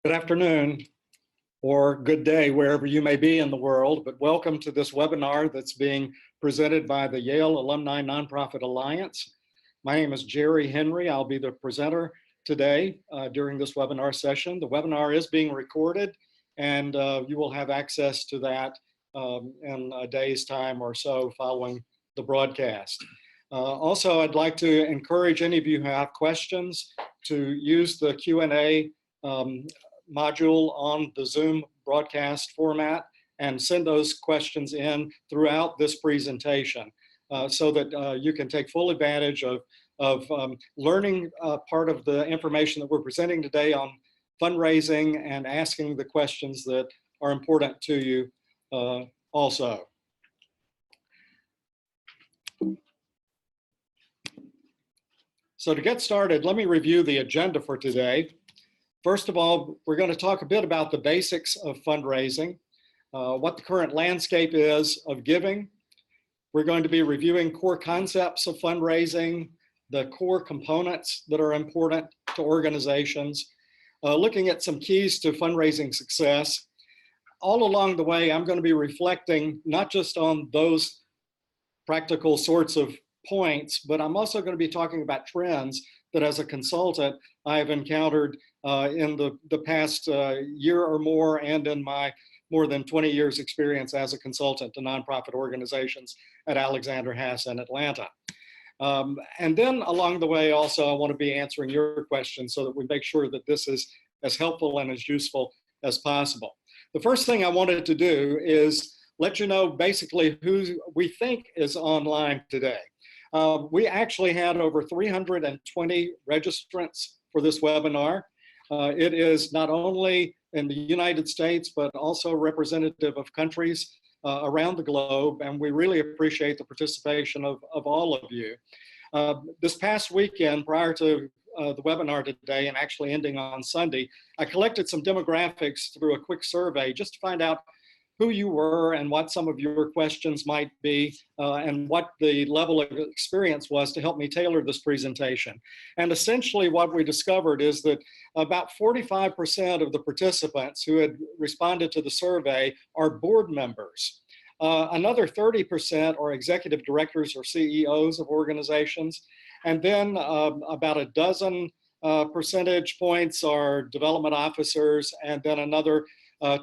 Good afternoon or good day wherever you may be in the world, but welcome to this webinar that's being presented by the Yale Alumni Nonprofit Alliance. My name is Jerry Henry. I'll be the presenter today during this webinar session. The webinar is being recorded and you will have access to that in a day's time or so following the broadcast. Also, I'd like to encourage any of you who have questions to use the Q&A module on the Zoom broadcast format and send those questions in throughout this presentation so that you can take full advantage of learning part of the information that we're presenting today on fundraising and asking the questions that are important to you also. So to get started, let me review the agenda for today. First of all, we're going to talk a bit about the basics of fundraising, what the current landscape is of giving. We're going to be reviewing core concepts of fundraising, the core components that are important to organizations, looking at some keys to fundraising success. All along the way, I'm going to be reflecting not just on those practical sorts of points, but I'm also going to be talking about trends that as a consultant I have encountered in the past year or more, and in my more than 20 years experience as a consultant to nonprofit organizations at Alexander Haas in Atlanta. And then along the way also I want to be answering your questions so that we make sure that this is as helpful and as useful as possible. The first thing I wanted to do is let you know basically who we think is online today. We actually had over 320 registrants for this webinar. It is not only in the United States, but also representative of countries around the globe, and we really appreciate the participation of all of you. This past weekend, prior to the webinar today, and actually ending on Sunday, I collected some demographics through a quick survey just to find out who you were and what some of your questions might be, and what the level of experience was to help me tailor this presentation. And essentially what we discovered is that about 45% of the participants who had responded to the survey are board members. Another 30% are executive directors or CEOs of organizations. And then about a dozen percentage points are development officers, and then another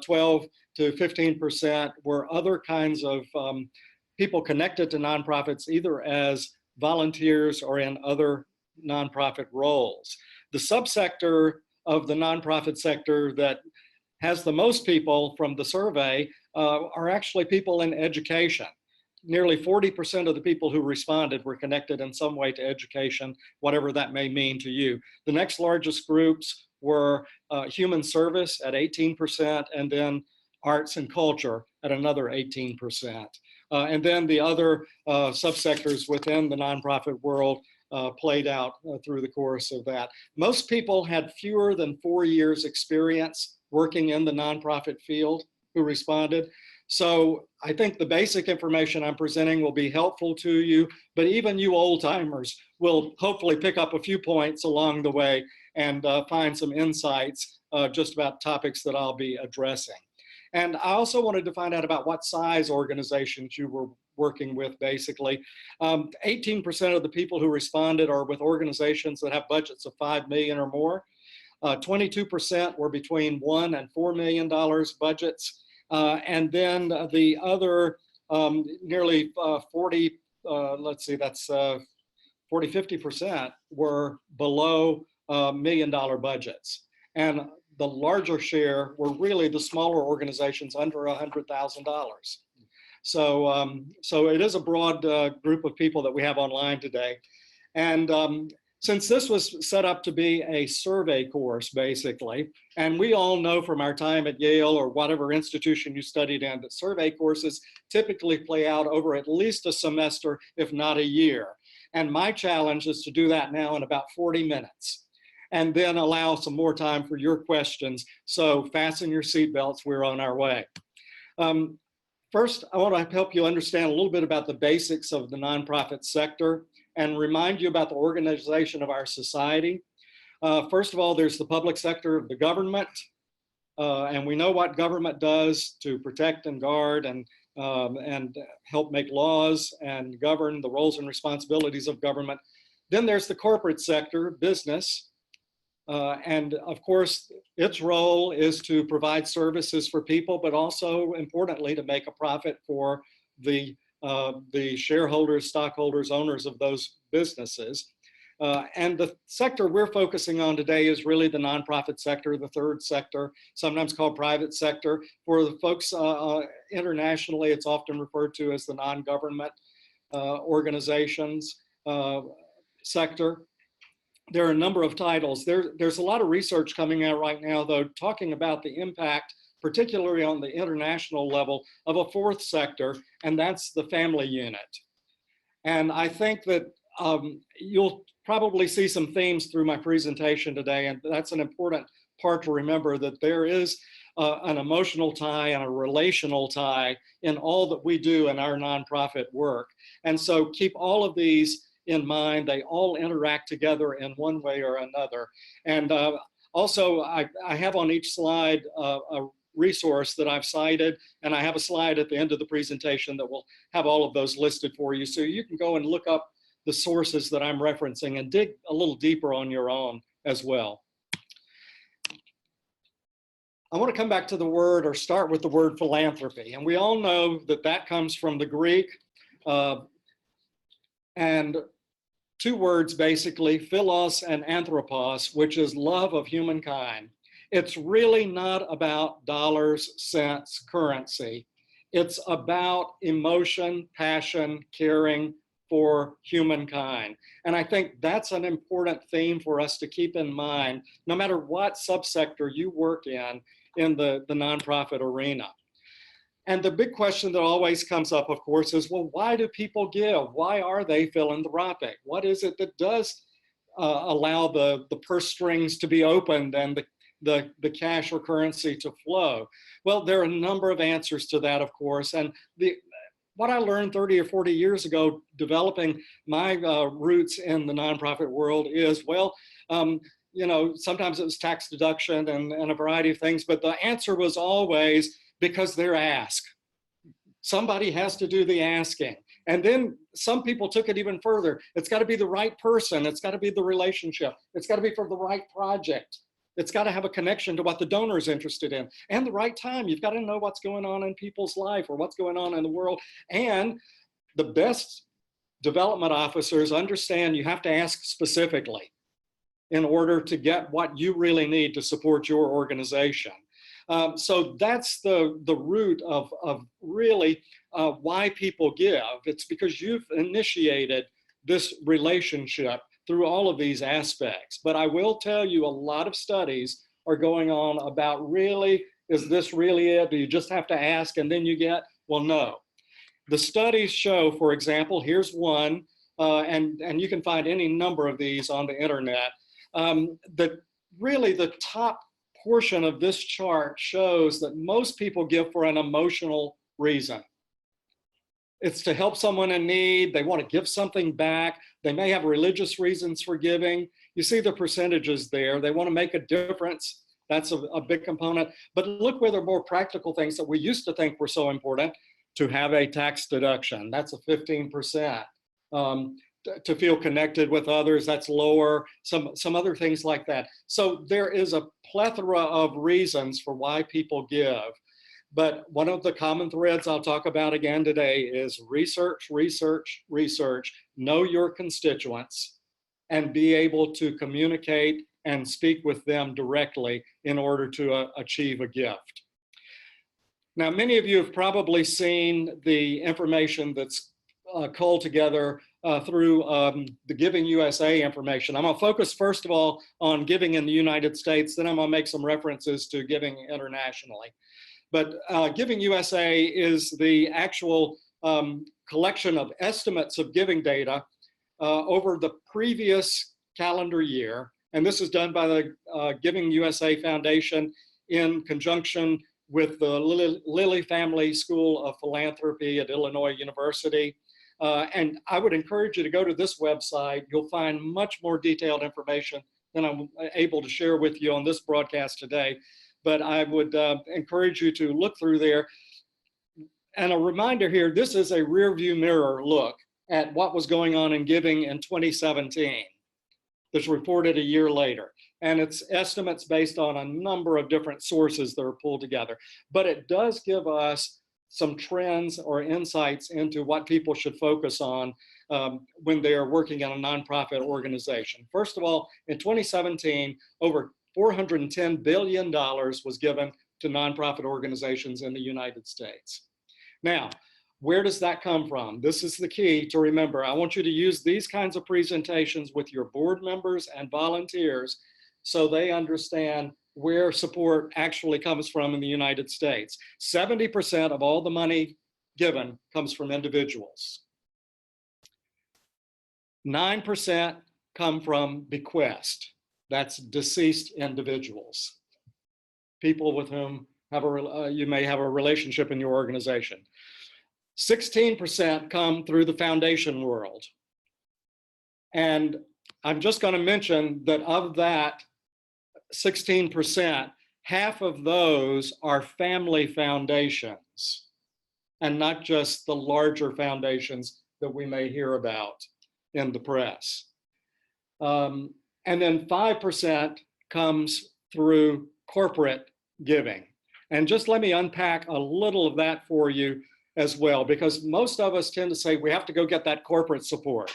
12 to 15% were other kinds of people connected to nonprofits, either as volunteers or in other nonprofit roles. The subsector of the nonprofit sector that has the most people from the survey are actually people in education. Nearly 40% of the people who responded were connected in some way to education, whatever that may mean to you. The next largest groups were human service at 18%, and then arts and culture at another 18%. And then the other subsectors within the nonprofit world played out through the course of that. Most people had fewer than 4 years experience working in the nonprofit field who responded. So I think the basic information I'm presenting will be helpful to you, but even you old timers will hopefully pick up a few points along the way and find some insights just about topics that I'll be addressing. And I also wanted to find out about what size organizations you were working with, basically. 18% of the people who responded are with organizations that have budgets of $5 million or more. 22% were between $1 and $4 million budgets. And then the other nearly 50% were below $1 million budgets. And the larger share were really the smaller organizations under $100,000. So it is a broad group of people that we have online today. And since this was set up to be a survey course, basically, and we all know from our time at Yale or whatever institution you studied in that survey courses typically play out over at least a semester, if not a year. And my challenge is to do that now in about 40 minutes. And then allow some more time for your questions. So fasten your seatbelts, we're on our way. First, I want to help you understand a little bit about the basics of the nonprofit sector and remind you about the organization of our society. First of all, there's the public sector of the government. and we know what government does to protect and guard and help make laws and govern the roles and responsibilities of government. Then there's the corporate sector, business. And of course, its role is to provide services for people, but also importantly, to make a profit for the shareholders, stockholders, owners of those businesses. And the sector we're focusing on today is really the nonprofit sector, the third sector, sometimes called private sector. For the folks internationally, it's often referred to as the non-government organizations sector. There are a number of titles. There's a lot of research coming out right now, though, talking about the impact, particularly on the international level, of a fourth sector, and that's the family unit. And I think that you'll probably see some themes through my presentation today, and that's an important part to remember, that there is an emotional tie and a relational tie in all that we do in our nonprofit work. And so keep all of these in mind. They all interact together in one way or another. And also, I have on each slide a resource that I've cited, and I have a slide at the end of the presentation that will have all of those listed for you. So you can go and look up the sources that I'm referencing and dig a little deeper on your own as well. I want to come back to the word, or start with the word philanthropy. And we all know that that comes from the Greek, and two words basically, philos and anthropos, which is love of humankind. It's really not about dollars, cents, currency. It's about emotion, passion, caring for humankind. And I think that's an important theme for us to keep in mind, no matter what subsector you work in the nonprofit arena. And the big question that always comes up, of course, is, well, why do people give? Why are they philanthropic? What is it that does allow the purse strings to be opened and the cash or currency to flow? Well, there are a number of answers to that, of course. And what I learned 30 or 40 years ago, developing my roots in the nonprofit world, is, well, you know, sometimes it was tax deduction and a variety of things, but the answer was always because they're asked. Somebody has to do the asking. And then some people took it even further. It's got to be the right person. It's got to be the relationship. It's got to be for the right project. It's got to have a connection to what the donor is interested in, and the right time. You've got to know what's going on in people's life or what's going on in the world. And the best development officers understand you have to ask specifically in order to get what you really need to support your organization. So that's the root of really why people give. It's because you've initiated this relationship through all of these aspects. But I will tell you, a lot of studies are going on about, really, is this really it? Do you just have to ask and then you get? Well, no. The studies show, for example, here's one, and you can find any number of these on the internet, that really the top portion of this chart shows that most people give for an emotional reason. It's to help someone in need. They want to give something back. They may have religious reasons for giving. You see the percentages there. They want to make a difference. That's a big component. But look where the more practical things that we used to think were so important: to have a tax deduction. That's a 15%. To feel connected with others, that's lower. Some other things like that. So there is a plethora of reasons for why people give. But one of the common threads I'll talk about again today is research, research, research. Know your constituents and be able to communicate and speak with them directly in order to achieve a gift. Now, many of you have probably seen the information that's culled together through the Giving USA information. I'm going to focus first of all on giving in the United States, then I'm going to make some references to giving internationally. But Giving USA is the actual collection of estimates of giving data over the previous calendar year. And this is done by the Giving USA Foundation in conjunction with the Lilly Family School of Philanthropy at Illinois University. And I would encourage you to go to this website. You'll find much more detailed information than I'm able to share with you on this broadcast today. but I would encourage you to look through there. And a reminder here, this is a rear view mirror look at what was going on in giving in 2017. That's reported a year later. And it's estimates based on a number of different sources that are pulled together. But it does give us some trends or insights into what people should focus on when they are working in a nonprofit organization. First of all, in 2017, over $410 billion was given to nonprofit organizations in the United States. Now, where does that come from? This is the key to remember. I want you to use these kinds of presentations with your board members and volunteers so they understand where support actually comes from in the United States. 70% of all the money given comes from individuals. 9% come from bequest. That's deceased individuals, people with whom you may have a relationship in your organization. 16% come through the foundation world. And I'm just going to mention that of that 16%, half of those are family foundations and not just the larger foundations that we may hear about in the press. And then 5% comes through corporate giving. And just let me unpack a little of that for you as well, because most of us tend to say we have to go get that corporate support.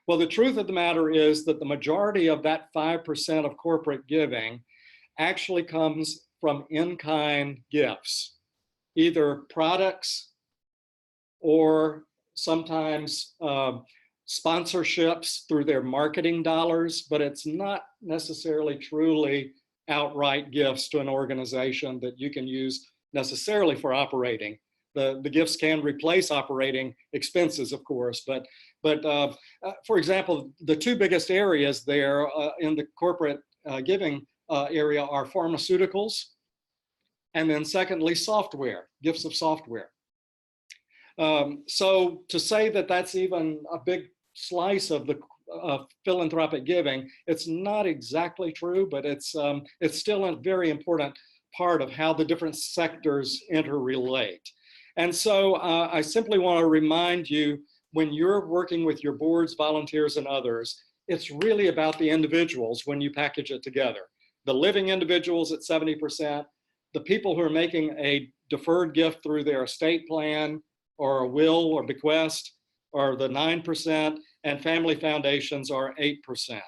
Well, the truth of the matter is that the majority of that 5% of corporate giving actually comes from in-kind gifts, either products or sometimes sponsorships through their marketing dollars, but it's not necessarily truly outright gifts to an organization that you can use necessarily for operating. The gifts can replace operating expenses, of course, but for example, the two biggest areas there in the corporate giving area are pharmaceuticals, and then secondly, software, gifts of software. So to say that that's even a big slice of the philanthropic giving, it's not exactly true, but it's still a very important part of how the different sectors interrelate. And so I simply want to remind you, when you're working with your boards, volunteers, and others, it's really about the individuals when you package it together. The living individuals at 70%, the people who are making a deferred gift through their estate plan or a will or bequest are the 9%, and family foundations are 8%.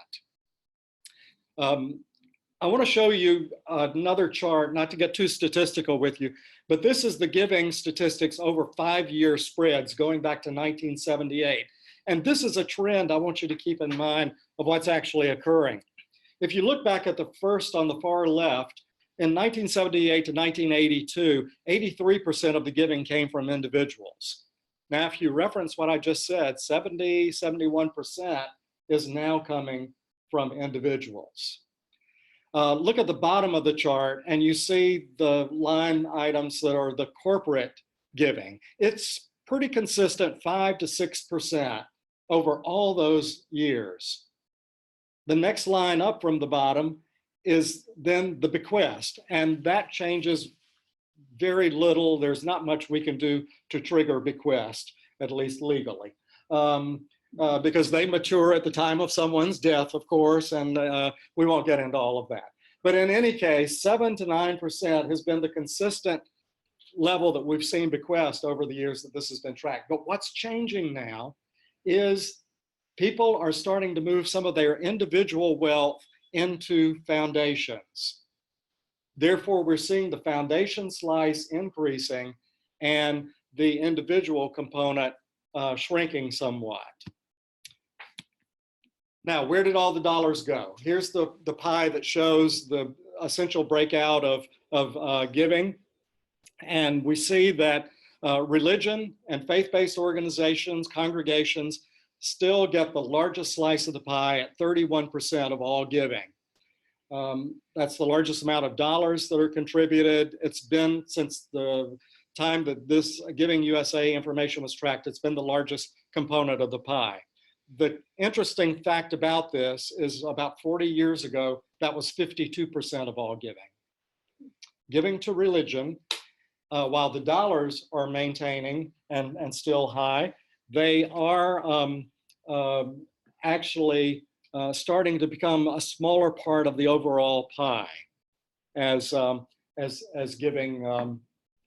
I want to show you another chart, not to get too statistical with you, but this is the giving statistics over 5-year spreads going back to 1978. And this is a trend I want you to keep in mind of what's actually occurring. If you look back at the first on the far left, in 1978 to 1982, 83% of the giving came from individuals. Now, if you reference what I just said, 71% is now coming from individuals. Look at the bottom of the chart and you see the line items that are the corporate giving. It's pretty consistent, 5 to 6% over all those years. The next line up from the bottom is then the bequest, and that changes very little. There's not much we can do to trigger bequest, at least legally. Because they mature at the time of someone's death, of course, and we won't get into all of that. But in any case, 7 to 9% has been the consistent level that we've seen bequest over the years that this has been tracked. But what's changing now is people are starting to move some of their individual wealth into foundations. Therefore, we're seeing the foundation slice increasing and the individual component shrinking somewhat. Now, where did all the dollars go? Here's the pie that shows the essential breakout of giving. And we see that religion and faith-based organizations, congregations, still get the largest slice of the pie at 31% of all giving. That's the largest amount of dollars that are contributed. It's been since the time that this Giving USA information was tracked, it's been the largest component of the pie. The interesting fact about this is about 40 years ago, that was 52% of all giving. giving to religion, while the dollars are maintaining and still high, they are actually starting to become a smaller part of the overall pie as giving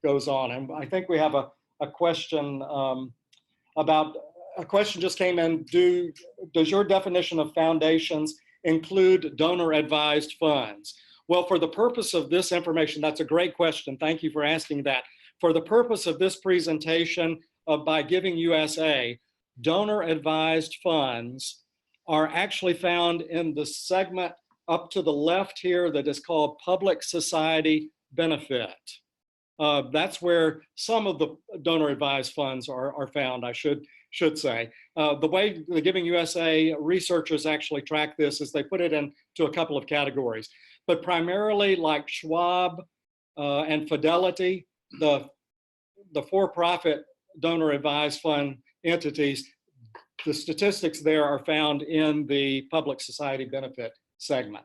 goes on. And I think we have a question about, a question just came in, does your definition of foundations include donor advised funds? Well, for the purpose of this information, that's a great question. Thank you for asking that. For the purpose of this presentation by Giving USA, donor advised funds are actually found in the segment up to the left here that is called Public Society Benefit. That's where some of the donor advised funds are found, I should say. The way the Giving USA researchers actually track this is they put it into a couple of categories, but primarily like Schwab and Fidelity, the for-profit donor advised fund entities, the statistics there are found in the public society benefit segment.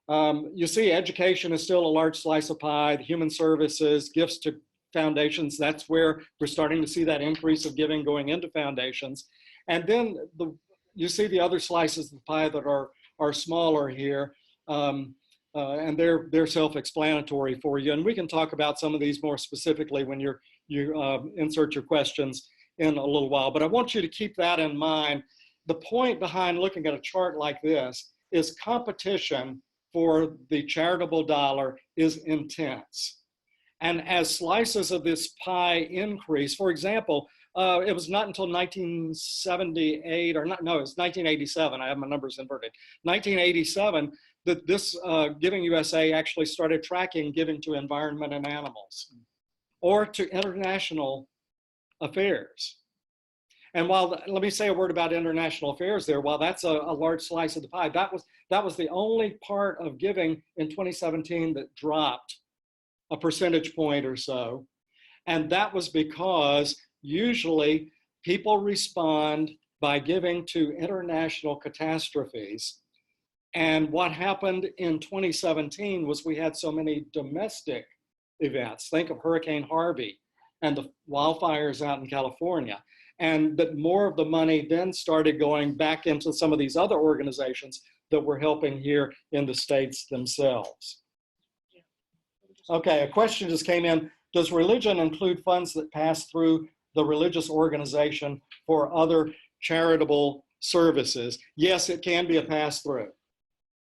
You see education is still a large slice of pie, the human services, gifts to foundations, that's where we're starting to see that increase of giving going into foundations. And then you see the other slices of the pie that are smaller here, and they're self-explanatory for you. And we can talk about some of these more specifically when you insert your questions in a little while. But I want you to keep that in mind. The point behind looking at a chart like this is competition for the charitable dollar is intense. And as slices of this pie increase, for example, it was not until 1978, or not, no, it's 1987, I have my numbers inverted, 1987, that this Giving USA actually started tracking giving to environment and animals, or to international affairs. And while, let me say a word about international affairs there, while that's a large slice of the pie, that was the only part of giving in 2017 that dropped a percentage point or so. And that was because usually people respond by giving to international catastrophes. And what happened in 2017 was we had so many domestic events. Think of Hurricane Harvey and the wildfires out in California. And that more of the money then started going back into some of these other organizations that were helping here in the states themselves. Okay, a question just came in. Does religion include funds that pass through the religious organization for other charitable services? Yes, it can be a pass-through.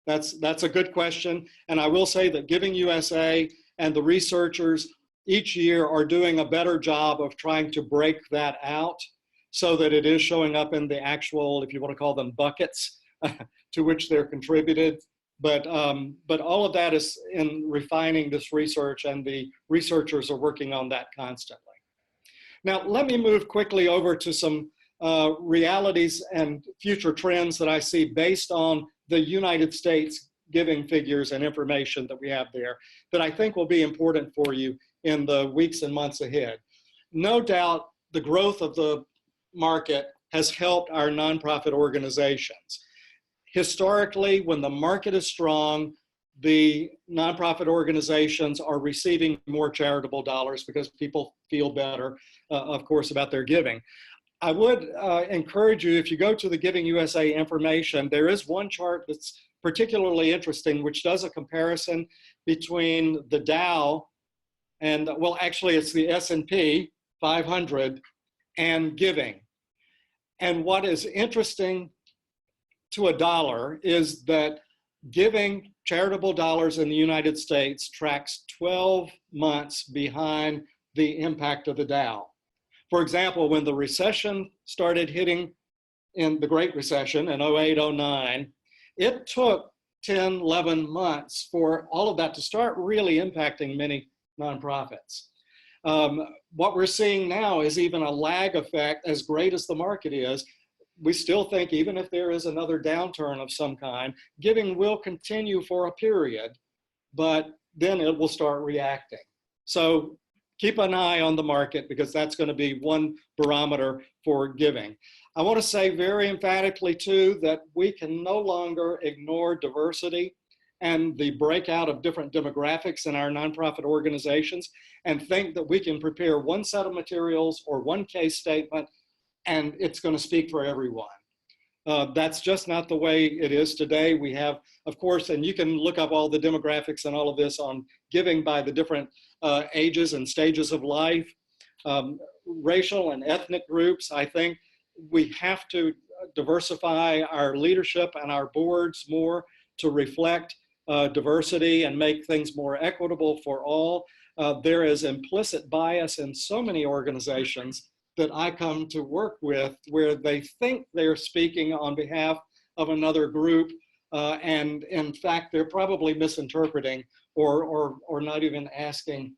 That's a good question. And I will say that Giving USA and the researchers each year are doing a better job of trying to break that out so that it is showing up in the actual, if you want to call them buckets, to which they're contributed. But all of that is in refining this research, and the researchers are working on that constantly. Now, let me move quickly over to some realities and future trends that I see based on the United States giving figures and information that we have there that I think will be important for you in the weeks and months ahead. No doubt the growth of the market has helped our nonprofit organizations. Historically, when the market is strong, the nonprofit organizations are receiving more charitable dollars because people feel better, of course, about their giving. I would encourage you, if you go to the Giving USA information, there is one chart that's particularly interesting, which does a comparison between the Dow and, well, actually it's the S&P 500 and giving. And what is interesting to a dollar is that giving charitable dollars in the United States tracks 12 months behind the impact of the Dow. For example, when the recession started hitting in the Great Recession in 08, 09, it took 10, 11 months for all of that to start really impacting many nonprofits. What we're seeing now is even a lag effect. As great as the market is, we still think even if there is another downturn of some kind, giving will continue for a period, but then it will start reacting. So keep an eye on the market, because that's going to be one barometer for giving. I want to say very emphatically too that we can no longer ignore diversity and the breakout of different demographics in our nonprofit organizations and think that we can prepare one set of materials or one case statement and it's going to speak for everyone. That's just not the way it is today. We have, of course, and you can look up all the demographics and all of this on giving by the different ages and stages of life. Racial and ethnic groups, I think we have to diversify our leadership and our boards more to reflect diversity and make things more equitable for all. There is implicit bias in so many organizations that I come to work with where they think they're speaking on behalf of another group, and in fact, they're probably misinterpreting or not even asking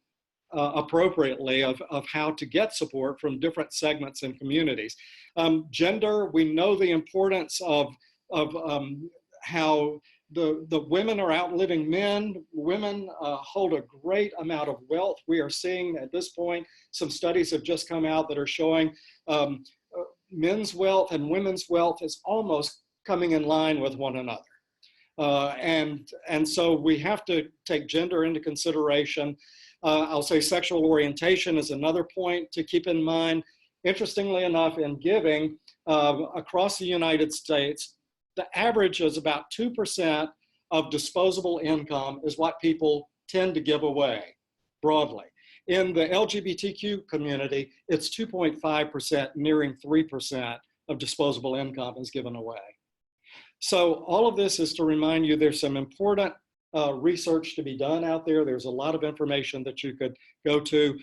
appropriately of how to get support from different segments and communities. Gender, we know the importance of how the women are outliving men. Women hold a great amount of wealth. We are seeing at this point, some studies have just come out that are showing men's wealth and women's wealth is almost coming in line with one another. And so we have to take gender into consideration. I'll say sexual orientation is another point to keep in mind. Interestingly enough, in giving across the United States, the average is about 2% of disposable income is what people tend to give away broadly. In the LGBTQ community, it's 2.5%, nearing 3% of disposable income is given away. So all of this is to remind you there's some important research to be done out there. There's a lot of information that you could go to.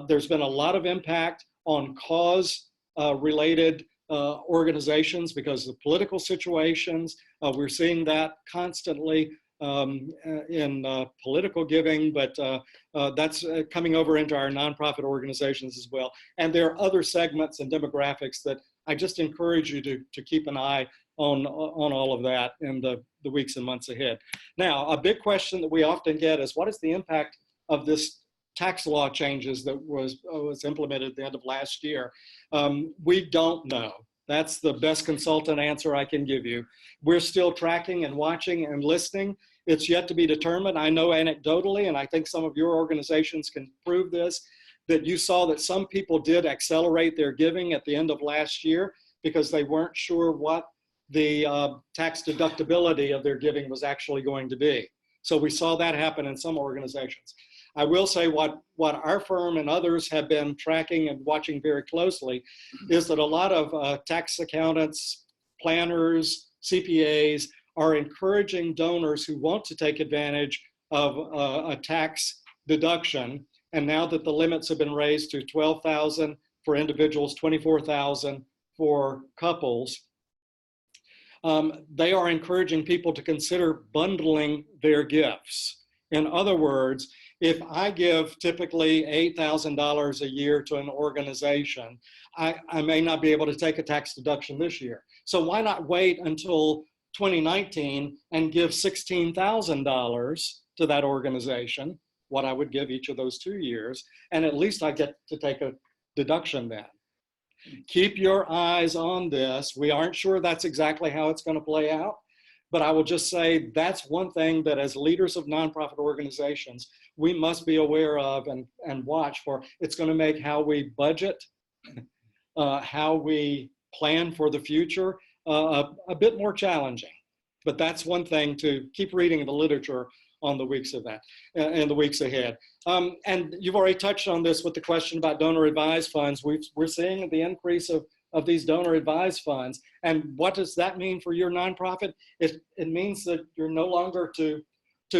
There's been a lot of impact on cause-related organizations because of political situations. We're seeing that constantly in political giving, but that's coming over into our nonprofit organizations as well. And there are other segments and demographics that I just encourage you to keep an eye on all of that in the weeks and months ahead. Now, a big question that we often get is what is the impact of this tax law changes that was implemented at the end of last year? We don't know. That's the best consultant answer I can give you. We're still tracking and watching and listening. It's yet to be determined. I know anecdotally, and I think some of your organizations can prove this, that you saw that some people did accelerate their giving at the end of last year because they weren't sure what the tax deductibility of their giving was actually going to be. So we saw that happen in some organizations. I will say what our firm and others have been tracking and watching very closely is that a lot of tax accountants, planners, CPAs are encouraging donors who want to take advantage of a tax deduction. And now that the limits have been raised to $12,000 for individuals, $24,000 for couples, they are encouraging people to consider bundling their gifts. In other words, if I give typically $8,000 a year to an organization, I may not be able to take a tax deduction this year. So why not wait until 2019 and give $16,000 to that organization, what I would give each of those 2 years, and at least I get to take a deduction then. Keep your eyes on this. We aren't sure that's exactly how it's going to play out, but I will just say that's one thing that as leaders of nonprofit organizations, we must be aware of and watch for. It's going to make how we budget, how we plan for the future a bit more challenging. But that's one thing to keep reading the literature on the weeks of that, in the weeks ahead. And you've already touched on this with the question about donor advised funds. We're seeing the increase of these donor advised funds. And what does that mean for your nonprofit? It means that you're no longer to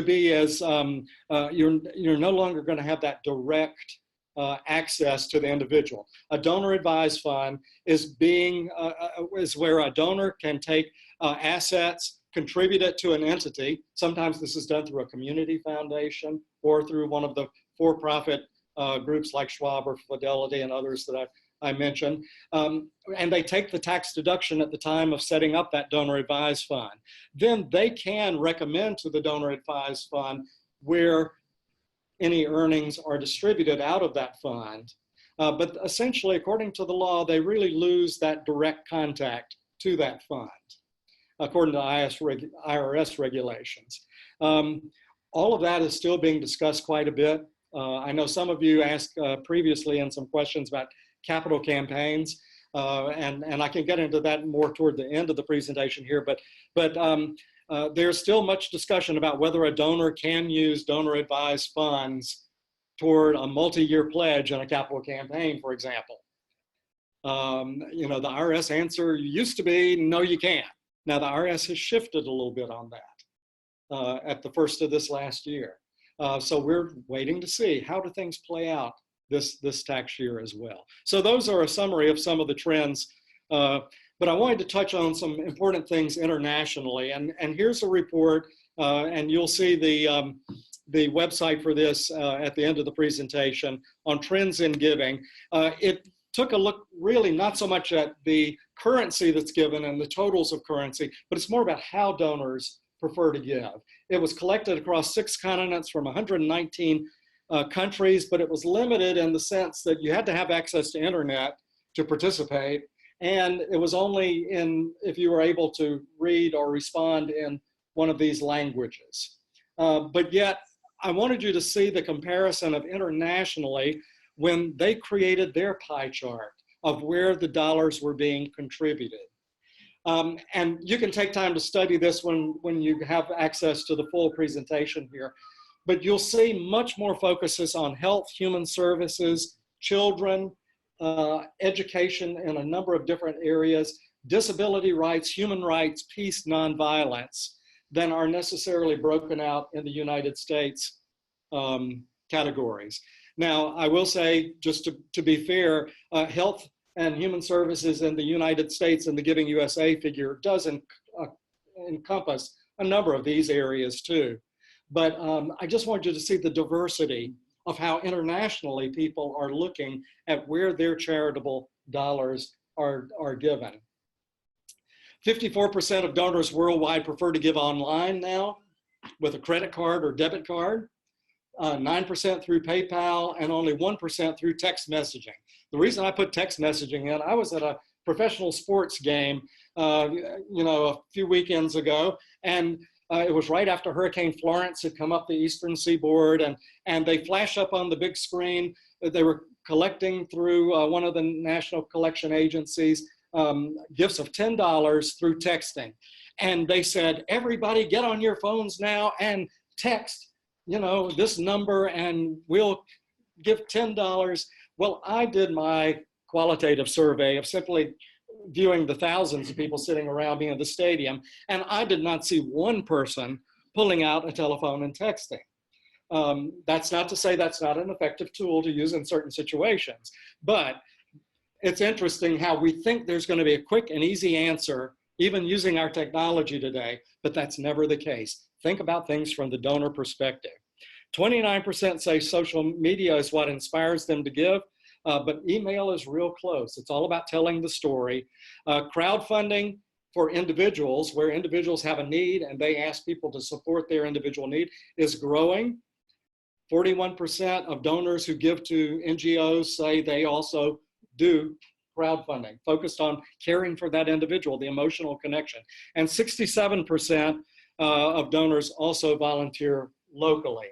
be as, you're no longer going to have that direct access to the individual. A donor advised fund is where a donor can take assets, contribute it to an entity. Sometimes this is done through a community foundation or through one of the for-profit groups like Schwab or Fidelity and others that I mentioned. And they take the tax deduction at the time of setting up that donor advised fund. Then they can recommend to the donor advised fund where any earnings are distributed out of that fund. But essentially, according to the law, they really lose that direct contact to that fund, according to IRS regulations. All of that is still being discussed quite a bit. I know some of you asked previously in some questions about capital campaigns, and I can get into that more toward the end of the presentation here, but there's still much discussion about whether a donor can use donor-advised funds toward a multi-year pledge in a capital campaign, for example. You know, the IRS answer used to be, no, you can't. Now the IRS has shifted a little bit on that at the first of this last year. So we're waiting to see how do things play out this tax year as well. So those are a summary of some of the trends, but I wanted to touch on some important things internationally. And here's a report, and you'll see the website for this at the end of the presentation on trends in giving. It took a look really not so much at the currency that's given and the totals of currency, but it's more about how donors prefer to give. It was collected across 6 continents from 119 countries, but it was limited in the sense that you had to have access to internet to participate, and it was only if you were able to read or respond in one of these languages. But yet, I wanted you to see the comparison of internationally when they created their pie chart of where the dollars were being contributed. And you can take time to study this when you have access to the full presentation here. But you'll see much more focuses on health, human services, children, education in a number of different areas, disability rights, human rights, peace, nonviolence, than are necessarily broken out in the United States categories. Now, I will say, just to be fair, health and human services in the United States and the Giving USA figure does encompass a number of these areas too. But I just want you to see the diversity of how internationally people are looking at where their charitable dollars are given. 54% of donors worldwide prefer to give online now with a credit card or debit card, 9% through PayPal, and only 1% through text messaging. The reason I put text messaging in, I was at a professional sports game, you know, a few weekends ago, and it was right after Hurricane Florence had come up the eastern seaboard, and they flashed up on the big screen. They were collecting through one of the national collection agencies gifts of $10 through texting. And they said, everybody get on your phones now and text, you know, this number and we'll give $10. Well, I did my qualitative survey of simply viewing the thousands of people sitting around me in the stadium, and I did not see one person pulling out a telephone and texting. That's not to say that's not an effective tool to use in certain situations, but it's interesting how we think there's going to be a quick and easy answer, even using our technology today, but that's never the case. Think about things from the donor perspective. 29% say social media is what inspires them to give, but email is real close. It's all about telling the story. Crowdfunding for individuals, where individuals have a need and they ask people to support their individual need, is growing. 41% of donors who give to NGOs say they also do crowdfunding, focused on caring for that individual, the emotional connection. And 67% of donors also volunteer locally.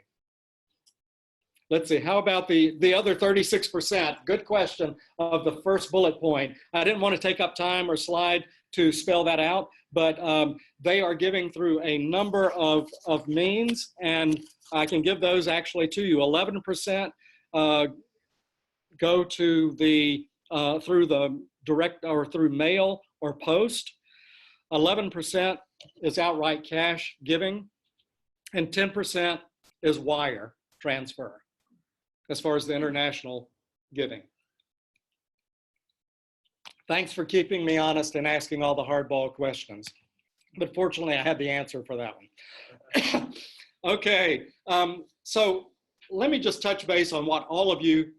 Let's see, how about the other 36%? Good question of the first bullet point. I didn't want to take up time or slide to spell that out, but they are giving through a number of means, and I can give those actually to you. 11% go to through the direct or through mail or post. 11% is outright cash giving, and 10% is wire transfer as far as the international giving. Thanks for keeping me honest and asking all the hardball questions. But fortunately, I had the answer for that one. Okay, so let me just touch base on what all of you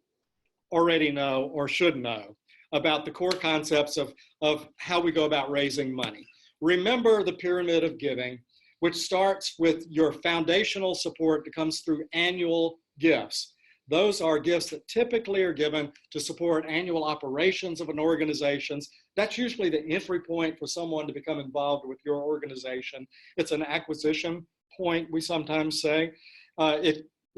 already know or should know about the core concepts of how we go about raising money. Remember the pyramid of giving, which starts with your foundational support that comes through annual gifts. Those are gifts that typically are given to support annual operations of an organization. That's usually the entry point for someone to become involved with your organization. It's an acquisition point, we sometimes say.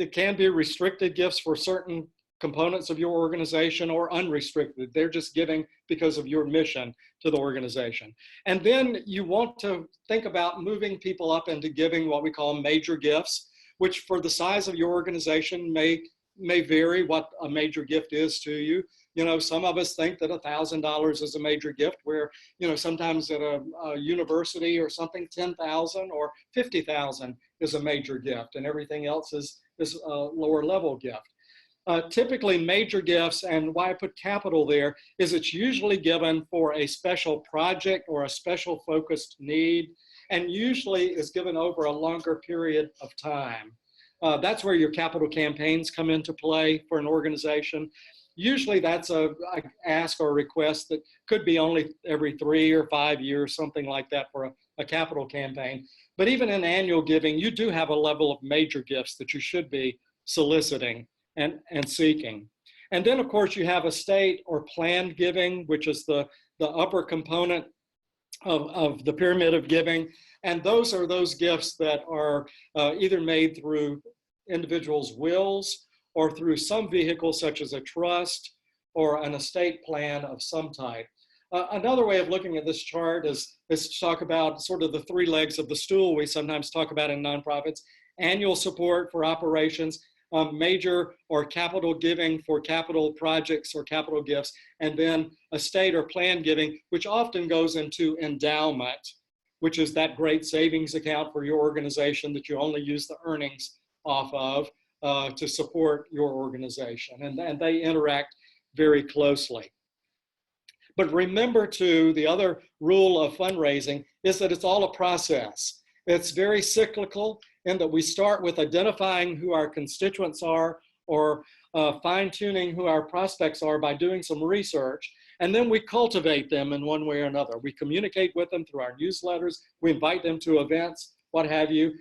It can be restricted gifts for certain components of your organization or unrestricted. They're just giving because of your mission to the organization. And then you want to think about moving people up into giving what we call major gifts, which for the size of your organization may vary what a major gift is to you. You know, some of us think that $1,000 is a major gift, where, you know, sometimes at a university or something, 10,000 or 50,000 is a major gift, and everything else is a lower level gift. Typically major gifts, and why I put capital there, is it's usually given for a special project or a special focused need, and usually is given over a longer period of time. That's where your capital campaigns come into play for an organization. Usually that's a ask or a request that could be only every 3 or 5 years, something like that, for a capital campaign. But even in annual giving, you do have a level of major gifts that you should be soliciting and seeking. And then of course you have estate or planned giving, which is the upper component of the pyramid of giving. And those are those gifts that are either made through individuals' wills or through some vehicle such as a trust or an estate plan of some type. Another way of looking at this chart is to talk about sort of the 3 legs of the stool we sometimes talk about in nonprofits: annual support for operations, major or capital giving for capital projects or capital gifts, and then estate or planned giving, which often goes into endowment, which is that great savings account for your organization that you only use the earnings off of to support your organization. And they interact very closely. But remember too, the other rule of fundraising is that it's all a process. It's very cyclical in that we start with identifying who our constituents are, or fine-tuning who our prospects are by doing some research, and then we cultivate them in one way or another. We communicate with them through our newsletters, we invite them to events, what have you.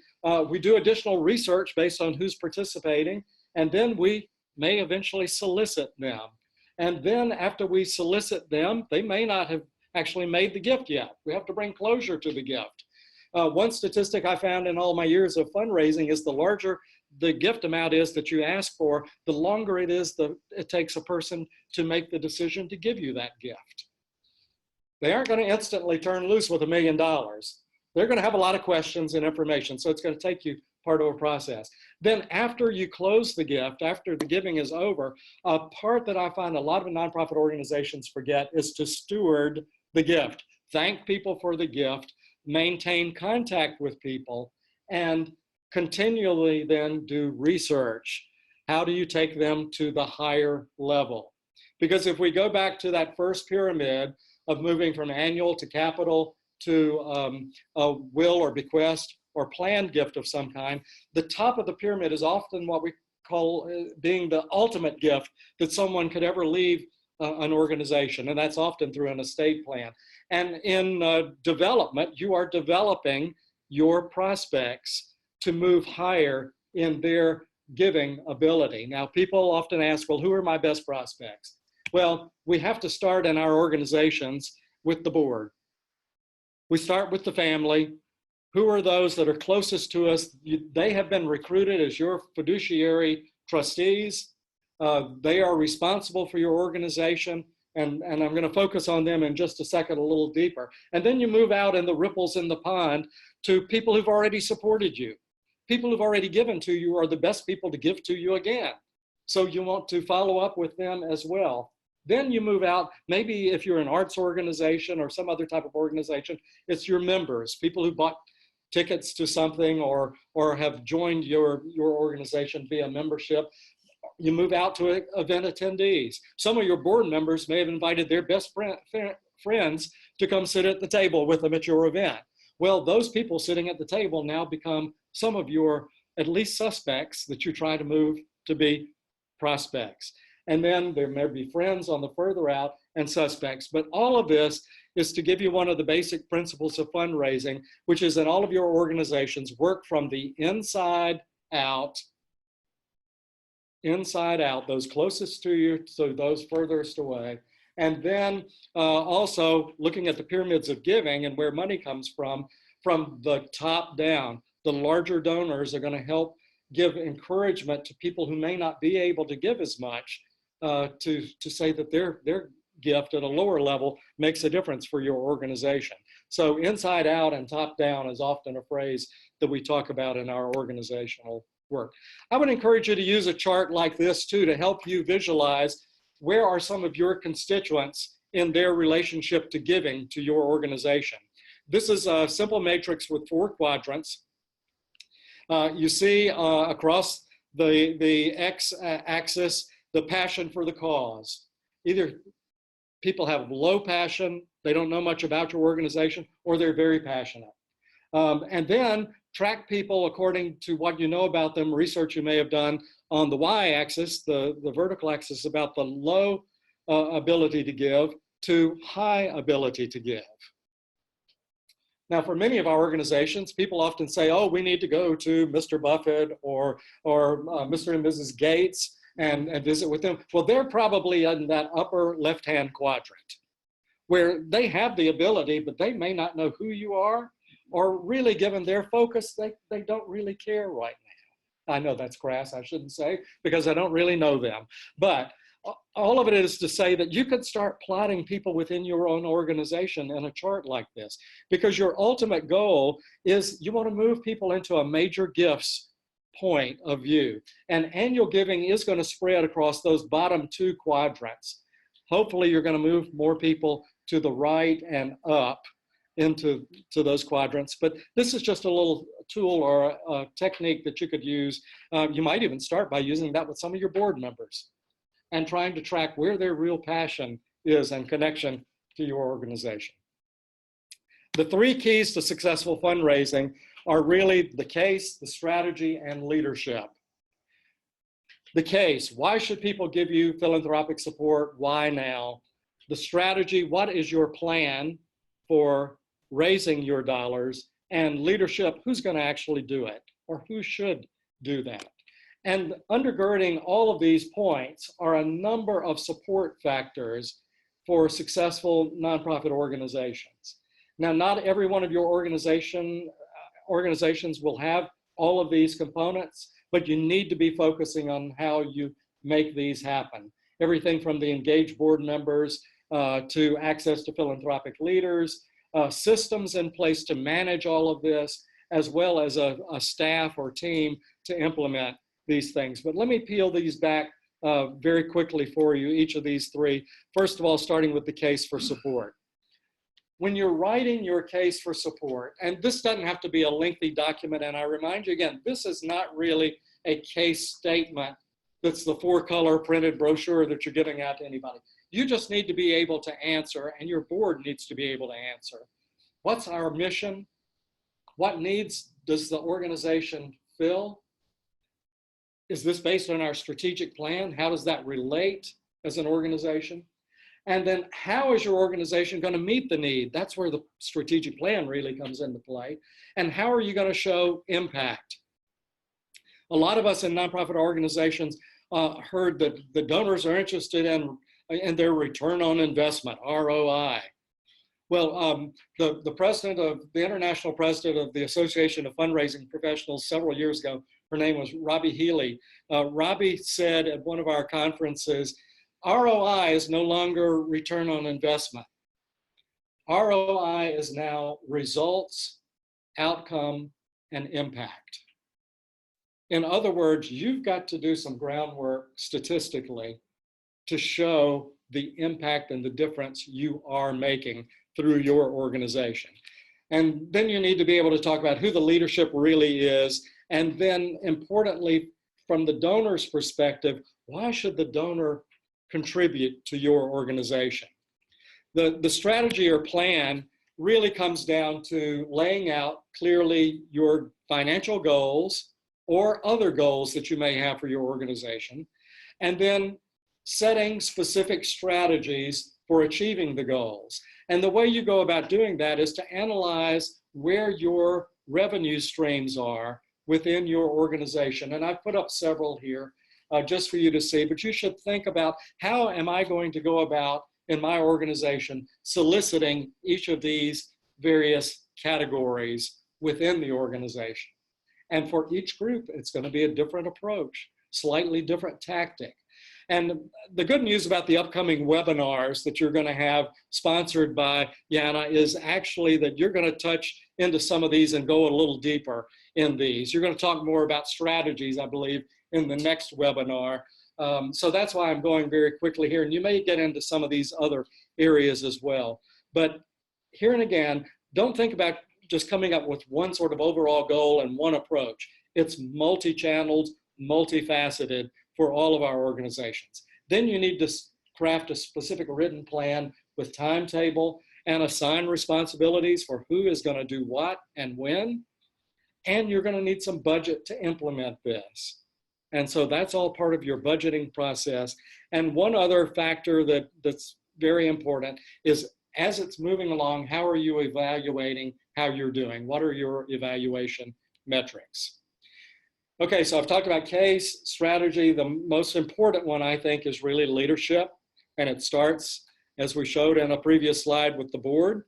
We do additional research based on who's participating, and then we may eventually solicit them. And then after we solicit them, they may not have actually made the gift yet. We have to bring closure to the gift. One statistic I found in all my years of fundraising is the larger the gift amount is that you ask for, the longer it is that it takes a person to make the decision to give you that gift. They aren't going to instantly turn loose with $1 million. They're going to have a lot of questions and information, so it's going to take you part of a process. Then after you close the gift, after the giving is over, a part that I find a lot of nonprofit organizations forget is to steward the gift. Thank people for the gift, maintain contact with people, and continually then do research. How do you take them to the higher level? Because if we go back to that first pyramid of moving from annual to capital to a will or bequest or planned gift of some kind, the top of the pyramid is often what we call being the ultimate gift that someone could ever leave an organization, and that's often through an estate plan. And in development, you are developing your prospects to move higher in their giving ability. Now, people often ask, well, who are my best prospects? Well, we have to start in our organizations with the board. We start with the family. Who are those that are closest to us? They have been recruited as your fiduciary trustees. They are responsible for your organization. And I'm going to focus on them in just a second, a little deeper. And then you move out in the ripples in the pond to people who've already supported you. People who've already given to you are the best people to give to you again. So you want to follow up with them as well. Then you move out, maybe if you're an arts organization or some other type of organization, it's your members, people who bought tickets to something or have joined your organization via membership. You move out to event attendees. Some of your board members may have invited their best friends to come sit at the table with them at your event. Well, those people sitting at the table now become some of your at least suspects that you try to move to be prospects. And then there may be friends on the further out and suspects. But all of this is to give you one of the basic principles of fundraising, which is that all of your organizations work from the inside out, those closest to you, so those furthest away. And then also looking at the pyramids of giving and where money comes from the top down. the larger donors are going to help give encouragement to people who may not be able to give as much, to say that their gift at a lower level makes a difference for your organization. So inside out and top down is often a phrase that we talk about in our organizational work. I would encourage you to use a chart like this too to help you visualize where are some of your constituents in their relationship to giving to your organization. This is a simple matrix with 4 quadrants. You see across the x-axis the passion for the cause. Either people have low passion, they don't know much about your organization, or they're very passionate. And then track people according to what you know about them, research you may have done on the y-axis, the vertical axis, about the low ability to give to high ability to give. Now, for many of our organizations, people often say, oh, we need to go to Mr. Buffett or Mr. and Mrs. Gates and visit with them. Well, they're probably in that upper left-hand quadrant where they have the ability, but they may not know who you are, or really given their focus, they don't really care right now. I know that's crass, I shouldn't say, because I don't really know them. But all of it is to say that you could start plotting people within your own organization in a chart like this, because your ultimate goal is you want to move people into a major gifts point of view. And annual giving is going to spread across those bottom 2 quadrants. Hopefully you're going to move more people to the right and up into those quadrants. But this is just a little tool or a technique that you could use. You might even start by using that with some of your board members and trying to track where their real passion is and connection to your organization. The 3 keys to successful fundraising are really the case, the strategy, and leadership. The case, why should people give you philanthropic support? Why now? The strategy, what is your plan for raising your dollars? And leadership, who's going to actually do it, or who should do that? And undergirding all of these points are a number of support factors for successful nonprofit organizations. Now, not every one of your organizations will have all of these components, but you need to be focusing on how you make these happen. Everything from the engaged board members to access to philanthropic leaders, systems in place to manage all of this, as well as a staff or team to implement these things. But let me peel these back very quickly for you, each of these 3. First of all, starting with the case for support. When you're writing your case for support, and this doesn't have to be a lengthy document, and I remind you again, this is not really a case statement that's the 4-color printed brochure that you're giving out to anybody. You just need to be able to answer, and your board needs to be able to answer. What's our mission? What needs does the organization fill? Is this based on our strategic plan? How does that relate as an organization? And then how is your organization going to meet the need? That's where the strategic plan really comes into play. And how are you going to show impact? A lot of us in nonprofit organizations heard that the donors are interested in their return on investment, ROI. Well, the international president of the Association of Fundraising Professionals several years ago, her name was Robbie Healy. Robbie said at one of our conferences, ROI is no longer return on investment. ROI is now results, outcome, and impact. In other words, you've got to do some groundwork statistically to show the impact and the difference you are making through your organization. And then you need to be able to talk about who the leadership really is. And then importantly, from the donor's perspective, why should the donor contribute to your organization? The strategy or plan really comes down to laying out clearly your financial goals or other goals that you may have for your organization, and then setting specific strategies for achieving the goals. And the way you go about doing that is to analyze where your revenue streams are within your organization. And I've put up several here just for you to see, but you should think about how am I going to go about in my organization soliciting each of these various categories within the organization. And for each group, it's going to be a different approach, slightly different tactic. And the good news about the upcoming webinars that you're going to have sponsored by YANA is actually that you're going to touch into some of these and go a little deeper in these. You're going to talk more about strategies, I believe, in the next webinar. So that's why I'm going very quickly here. And you may get into some of these other areas as well. But here and again, don't think about just coming up with one sort of overall goal and one approach. It's multi-channeled, multifaceted for all of our organizations. Then you need to craft a specific written plan with timetable and assign responsibilities for who is going to do what and when. And you're going to need some budget to implement this. And so that's all part of your budgeting process. And one other factor that's very important is, as it's moving along, how are you evaluating how you're doing? What are your evaluation metrics? Okay, so I've talked about case, strategy. The most important one, I think, is really leadership. And it starts, as we showed in a previous slide, with the board.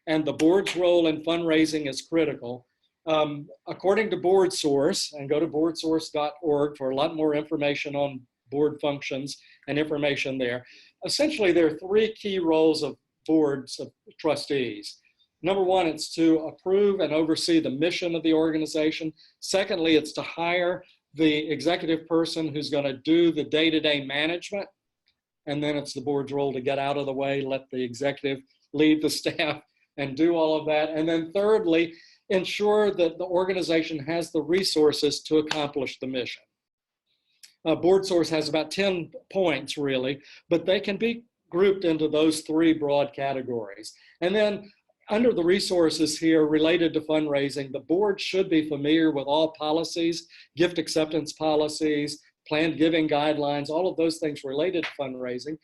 And the board's role in fundraising is critical. According to BoardSource, and go to boardsource.org for a lot more information on board functions and information there. Essentially, there are three key roles of boards of trustees. Number one, it's to approve and oversee the mission of the organization. Secondly, it's to hire the executive person who's going to do the day-to-day management. And then it's the board's role to get out of the way, let the executive lead the staff and do all of that. And then thirdly, ensure that the organization has the resources to accomplish the mission. BoardSource has about 10 points, really, but they can be grouped into those three broad categories. And then under the resources here related to fundraising, the board should be familiar with all policies, gift acceptance policies, planned giving guidelines, all of those things related to fundraising.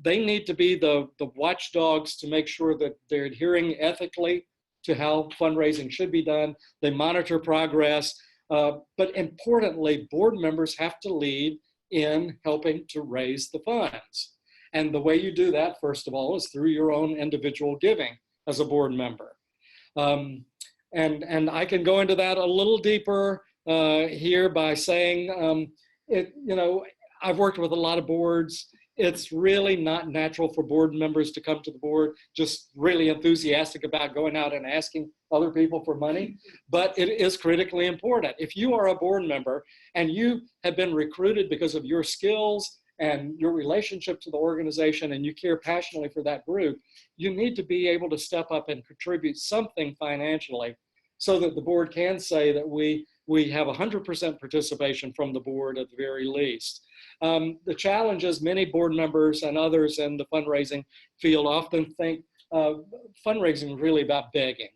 They need to be the watchdogs to make sure that they're adhering ethically to how fundraising should be done. They monitor progress, but importantly, board members have to lead in helping to raise the funds. And the way you do that, first of all, is through your own individual giving as a board member. And I can go into that a little deeper here by saying, I've worked with a lot of boards. It's really not natural for board members to come to the board just really enthusiastic about going out and asking other people for money, but it is critically important. If you are a board member and you have been recruited because of your skills and your relationship to the organization and you care passionately for that group, you need to be able to step up and contribute something financially so that the board can say that we have 100% participation from the board at the very least. The challenge is many board members and others in the fundraising field often think fundraising is really about begging.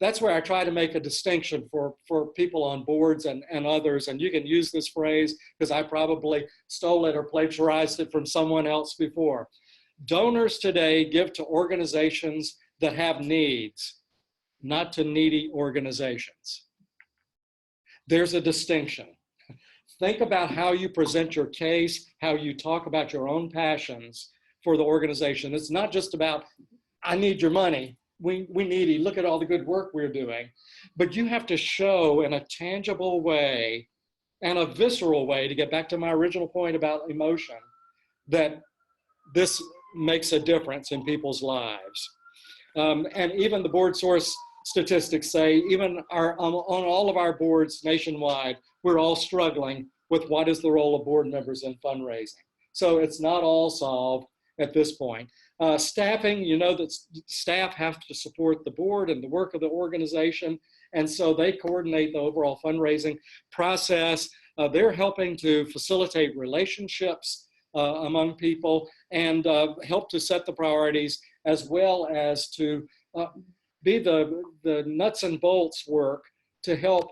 That's where I try to make a distinction for people on boards and others, and you can use this phrase because I probably stole it or plagiarized it from someone else before. Donors today give to organizations that have needs, not to needy organizations. There's a distinction. Think about how you present your case, how you talk about your own passions for the organization. It's not just about, I need your money. We need you. Look at all the good work we're doing. But you have to show in a tangible way and a visceral way, to get back to my original point about emotion, that this makes a difference in people's lives. And even the BoardSource statistics say, even on all of our boards nationwide, we're all struggling with what is the role of board members in fundraising. So it's not all solved at this point. Staffing, you know that staff have to support the board and the work of the organization, and so they coordinate the overall fundraising process. They're helping to facilitate relationships among people and help to set the priorities, as well as to be the nuts and bolts work to help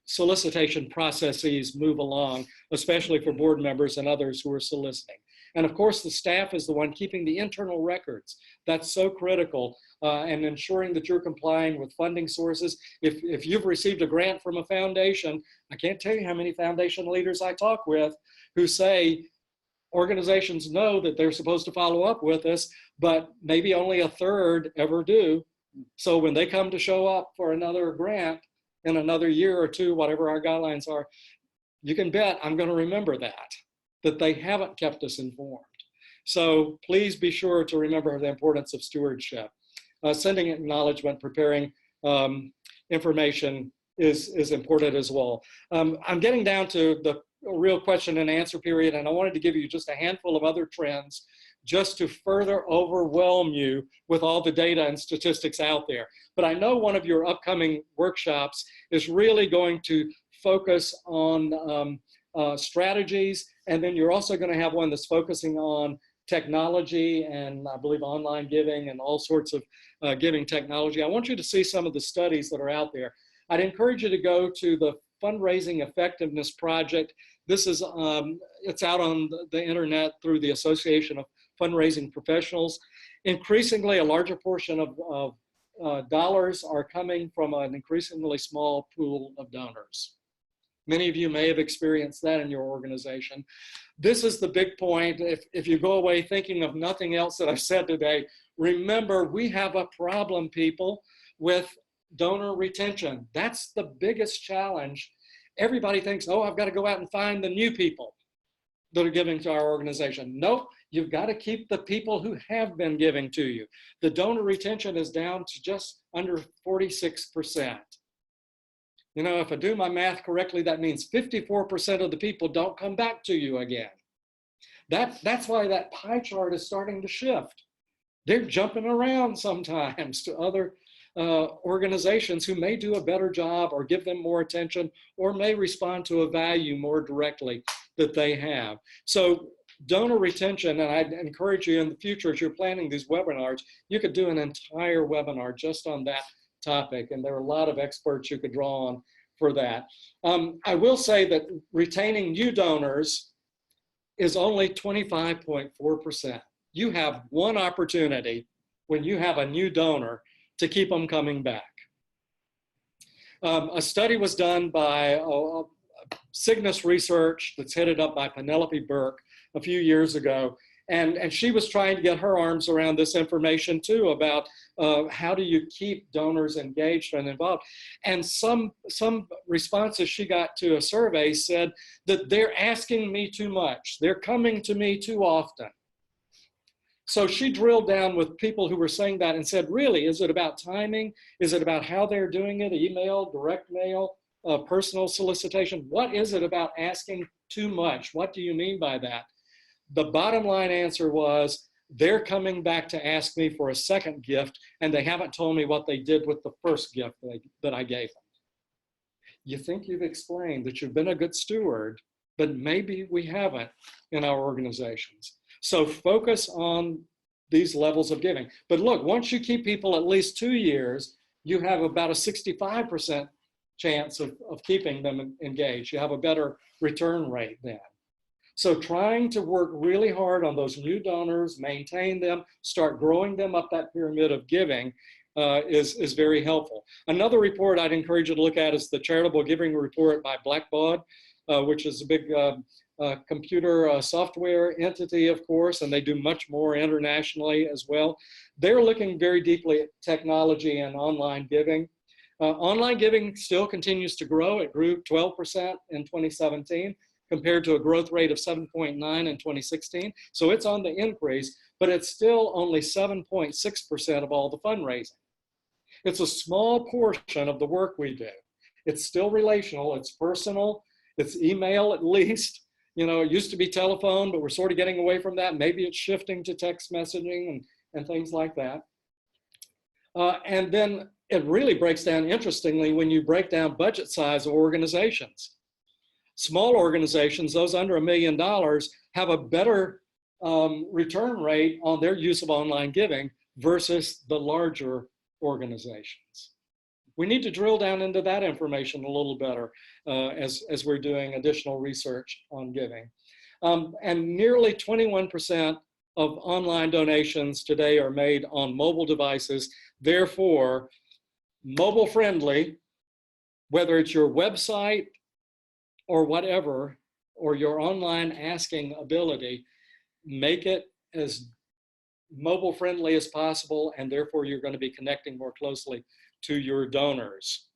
solicitation processes move along, especially for board members and others who are soliciting. And of course, the staff is the one keeping the internal records. That's so critical, and ensuring that you're complying with funding sources. If you've received a grant from a foundation, I can't tell you how many foundation leaders I talk with who say organizations know that they're supposed to follow up with us, but maybe only a third ever do. So when they come to show up for another grant, in another year or two, whatever our guidelines are, you can bet I'm going to remember that they haven't kept us informed. So please be sure to remember the importance of stewardship. Sending acknowledgement, preparing information is important as well. I'm getting down to the real question and answer period, and I wanted to give you just a handful of other trends just to further overwhelm you with all the data and statistics out there. But I know one of your upcoming workshops is really going to focus on strategies, and then you're also going to have one that's focusing on technology and I believe online giving and all sorts of giving technology. I want you to see some of the studies that are out there. I'd encourage you to go to the Fundraising Effectiveness Project. This is, it's out on the internet through the Association of Fundraising Professionals. Increasingly, a larger portion of dollars are coming from an increasingly small pool of donors. Many of you may have experienced that in your organization. This is the big point. If you go away thinking of nothing else that I've said today, remember we have a problem, people, with donor retention. That's the biggest challenge. Everybody thinks, oh, I've got to go out and find the new people that are giving to our organization. Nope, you've got to keep the people who have been giving to you. The donor retention is down to just under 46%. You know, if I do my math correctly, that means 54% of the people don't come back to you again. That's why that pie chart is starting to shift. They're jumping around sometimes to other organizations who may do a better job or give them more attention or may respond to a value more directly that they have. So donor retention, and I'd encourage you in the future as you're planning these webinars, you could do an entire webinar just on that topic, and there are a lot of experts you could draw on for that. I will say that retaining new donors is only 25.4%. You have one opportunity when you have a new donor to keep them coming back. A study was done by Cygnus Research that's headed up by Penelope Burke a few years ago. And she was trying to get her arms around this information too about how do you keep donors engaged and involved. And some responses she got to a survey said that they're asking me too much. They're coming to me too often. So she drilled down with people who were saying that and said, really, is it about timing? Is it about how they're doing it? Email, direct mail, personal solicitation? What is it about asking too much? What do you mean by that? The bottom line answer was, they're coming back to ask me for a second gift, and they haven't told me what they did with the first gift that I gave them. You think you've explained that you've been a good steward, but maybe we haven't in our organizations. So focus on these levels of giving. But look, once you keep people at least 2 years, you have about a 65% chance of keeping them engaged. You have a better return rate then. So trying to work really hard on those new donors, maintain them, start growing them up that pyramid of giving is very helpful. Another report I'd encourage you to look at is the Charitable Giving Report by Blackbaud, which is a big computer software entity, of course, and they do much more internationally as well. They're looking very deeply at technology and online giving. Online giving still continues to grow. It grew 12% in 2017. Compared to a growth rate of 7.9 in 2016. So it's on the increase, but it's still only 7.6% of all the fundraising. It's a small portion of the work we do. It's still relational, it's personal, it's email at least. You know, it used to be telephone, but we're sort of getting away from that. Maybe it's shifting to text messaging and things like that. And then it really breaks down interestingly when you break down budget size of organizations. Small organizations, those under $1 million, have a better return rate on their use of online giving versus the larger organizations. We need to drill down into that information a little better as we're doing additional research on giving. And nearly 21% of online donations today are made on mobile devices. Therefore, mobile friendly, whether it's your website or whatever, or your online asking ability, make it as mobile friendly as possible, and therefore you're going to be connecting more closely to your donors.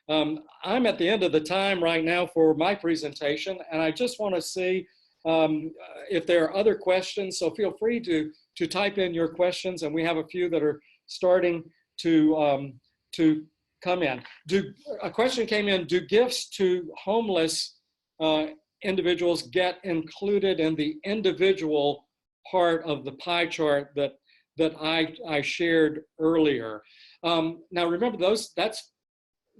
I'm at the end of the time right now for my presentation, and I just want to see if there are other questions. So feel free to type in your questions, and we have a few that are starting to come in. A question came in: do gifts to homeless individuals get included in the individual part of the pie chart that I shared earlier? Now remember, that's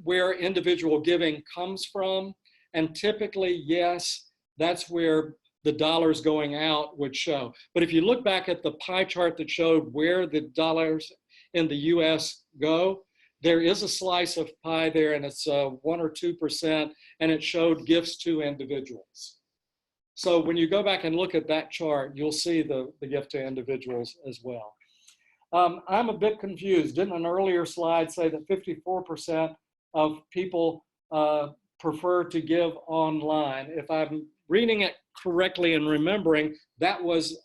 where individual giving comes from, and typically, yes, that's where the dollars going out would show. But if you look back at the pie chart that showed where the dollars in the US go, there is a slice of pie there, and it's 1 or 2%, and it showed gifts to individuals. So when you go back and look at that chart, you'll see the gift to individuals as well. I'm a bit confused. Didn't an earlier slide say that 54% of people prefer to give online? If I'm reading it correctly and remembering, that was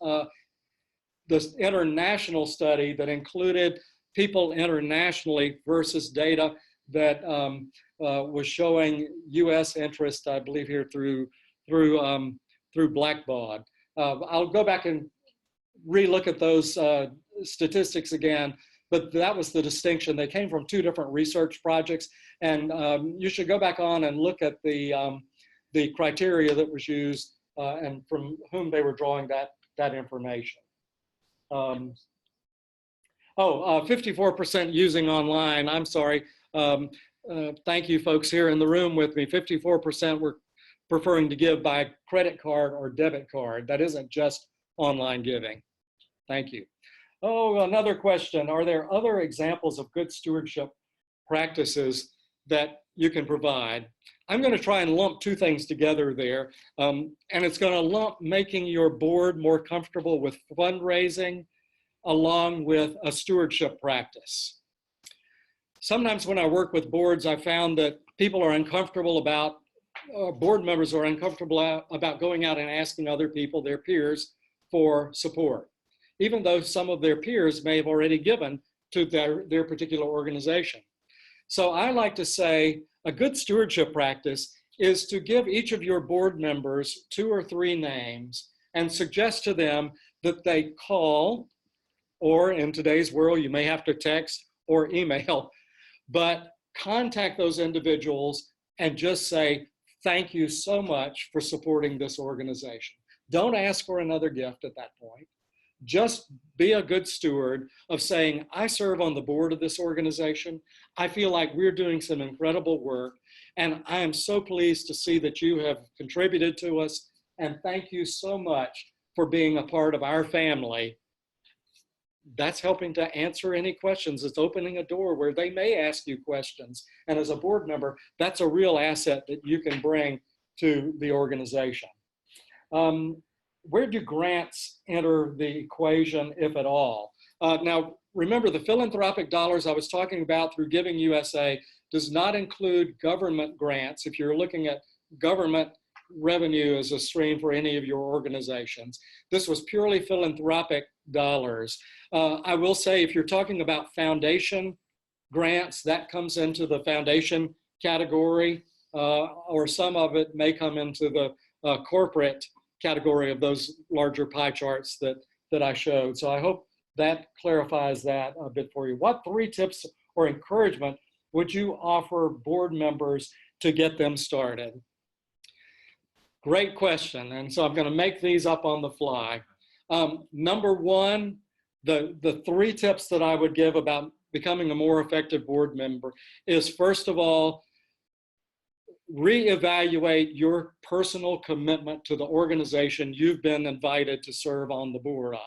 this international study that included people internationally versus data that was showing U.S. interest, I believe, here through Blackbaud. I'll go back and relook at those statistics again, but that was the distinction. They came from 2 different research projects, and you should go back on and look at the criteria that was used and from whom they were drawing that information. 54% using online. I'm sorry. Thank you folks here in the room with me. 54% were preferring to give by credit card or debit card. That isn't just online giving. Thank you. Oh, another question. Are there other examples of good stewardship practices that you can provide? I'm going to try and lump 2 things together there. And it's going to lump making your board more comfortable with fundraising along with a stewardship practice. Sometimes when I work with boards, I found that people are uncomfortable about, board members are uncomfortable about going out and asking other people, their peers, for support, even though some of their peers may have already given to their particular organization. So I like to say a good stewardship practice is to give each of your board members 2 or 3 names and suggest to them that they call, or in today's world, you may have to text or email, but contact those individuals and just say, thank you so much for supporting this organization. Don't ask for another gift at that point. Just be a good steward of saying, I serve on the board of this organization. I feel like we're doing some incredible work, and I am so pleased to see that you have contributed to us, and thank you so much for being a part of our family. That's helping to answer any questions. It's opening a door where they may ask you questions. And as a board member, that's a real asset that you can bring to the organization. Where do grants enter the equation, if at all? Now, remember, the philanthropic dollars I was talking about through Giving USA does not include government grants. If you're looking at government revenue as a stream for any of your organizations, this was purely philanthropic dollars. I will say, if you're talking about foundation grants, that comes into the foundation category, or some of it may come into the corporate category of those larger pie charts that I showed. So I hope that clarifies that a bit for you. What 3 tips or encouragement would you offer board members to get them started? Great question. And so I'm going to make these up on the fly. Number 1, the 3 tips that I would give about becoming a more effective board member is, first of all, reevaluate your personal commitment to the organization you've been invited to serve on the board of.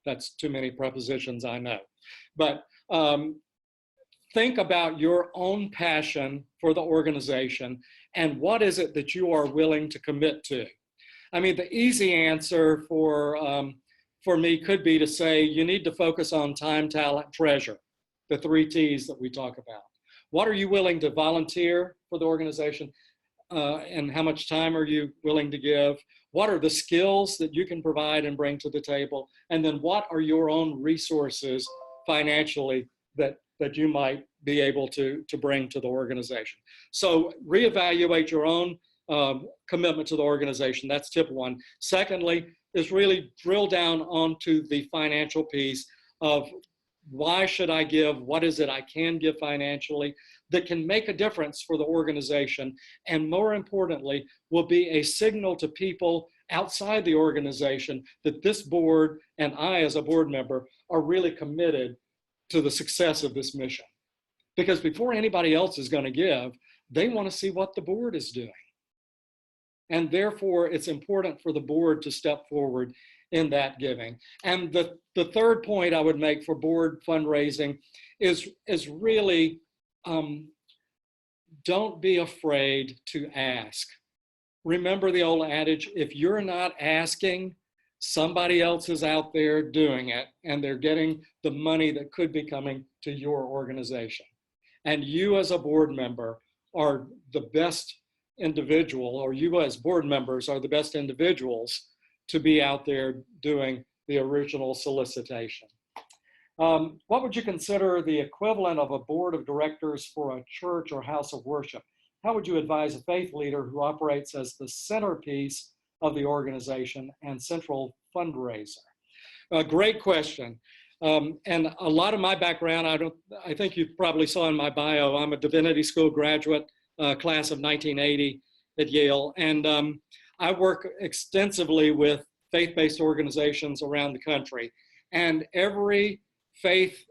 That's too many prepositions, I know. But think about your own passion for the organization and what is it that you are willing to commit to. I mean, the easy answer for me could be to say you need to focus on time, talent, treasure, the 3 T's that we talk about. What are you willing to volunteer for the organization, and how much time are you willing to give? What are the skills that you can provide and bring to the table? And then what are your own resources financially that that you might be able to bring to the organization. So reevaluate your own commitment to the organization. That's tip one. Secondly, is really drill down onto the financial piece of why should I give? What is it I can give financially that can make a difference for the organization? And more importantly, will be a signal to people outside the organization that this board and I as a board member are really committed to the success of this mission. Because before anybody else is going to give, they want to see what the board is doing. And therefore, it's important for the board to step forward in that giving. And the third point I would make for board fundraising is really don't be afraid to ask. Remember the old adage, if you're not asking, somebody else is out there doing it, and they're getting the money that could be coming to your organization. And you as a board member are the best individual, or you as board members are the best individuals to be out there doing the original solicitation. What would you consider the equivalent of a board of directors for a church or house of worship? How would you advise a faith leader who operates as the centerpiece of the organization and central fundraiser? Great question. And a lot of my background, I think you probably saw in my bio, I'm a divinity school graduate, class of 1980 at Yale. And I work extensively with faith-based organizations around the country. And every faith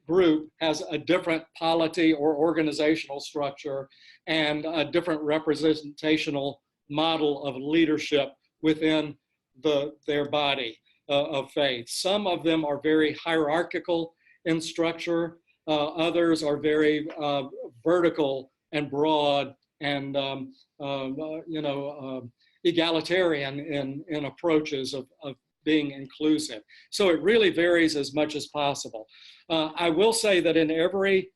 group has a different polity or organizational structure and a different representational model of leadership within their body of faith. Some of them are very hierarchical in structure. Others are very vertical and broad and egalitarian in approaches of being inclusive. So it really varies as much as possible. I will say that in every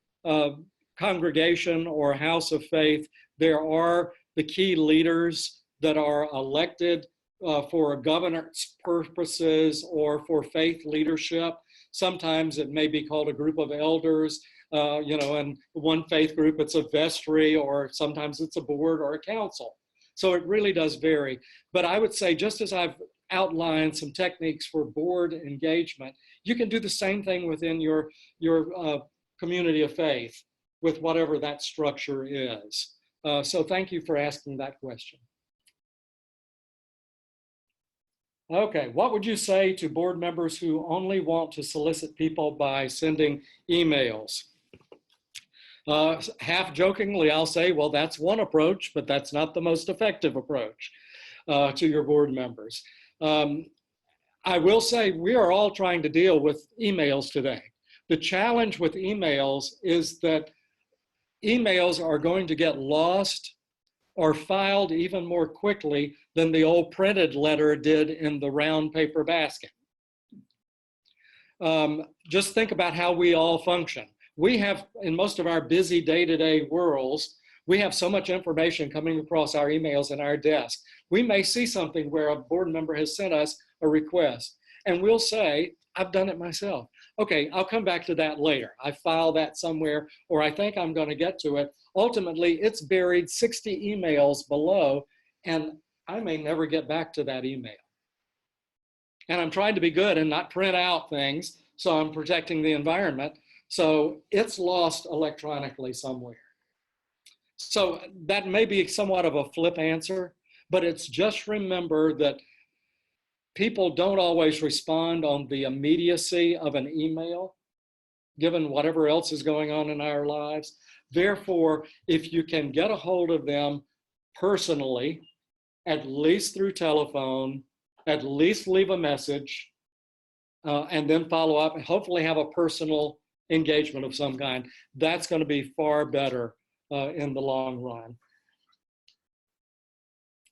congregation or house of faith, there are the key leaders that are elected for governance purposes or for faith leadership. Sometimes it may be called a group of elders. In one faith group, it's a vestry, or sometimes it's a board or a council. So it really does vary. But I would say, just as I've outlined some techniques for board engagement, you can do the same thing within your community of faith with whatever that structure is. So thank you for asking that question. Okay, what would you say to board members who only want to solicit people by sending emails? Half jokingly, I'll say, well, that's one approach, but that's not the most effective approach to your board members. I will say we are all trying to deal with emails today. The challenge with emails is that emails are going to get lost or filed even more quickly than the old printed letter did in the round paper basket. Just think about how we all function. We have, in most of our busy day-to-day worlds, we have so much information coming across our emails and our desk. We may see something where a board member has sent us a request, and we'll say, I've done it myself. Okay, I'll come back to that later. I file that somewhere, or I think I'm going to get to it. Ultimately, it's buried 60 emails below, and I may never get back to that email. And I'm trying to be good and not print out things, so I'm protecting the environment. So it's lost electronically somewhere. So that may be somewhat of a flip answer, but it's just remember that people don't always respond on the immediacy of an email, given whatever else is going on in our lives. Therefore, if you can get a hold of them personally, at least through telephone, at least leave a message, and then follow up and hopefully have a personal engagement of some kind, that's going to be far better in the long run.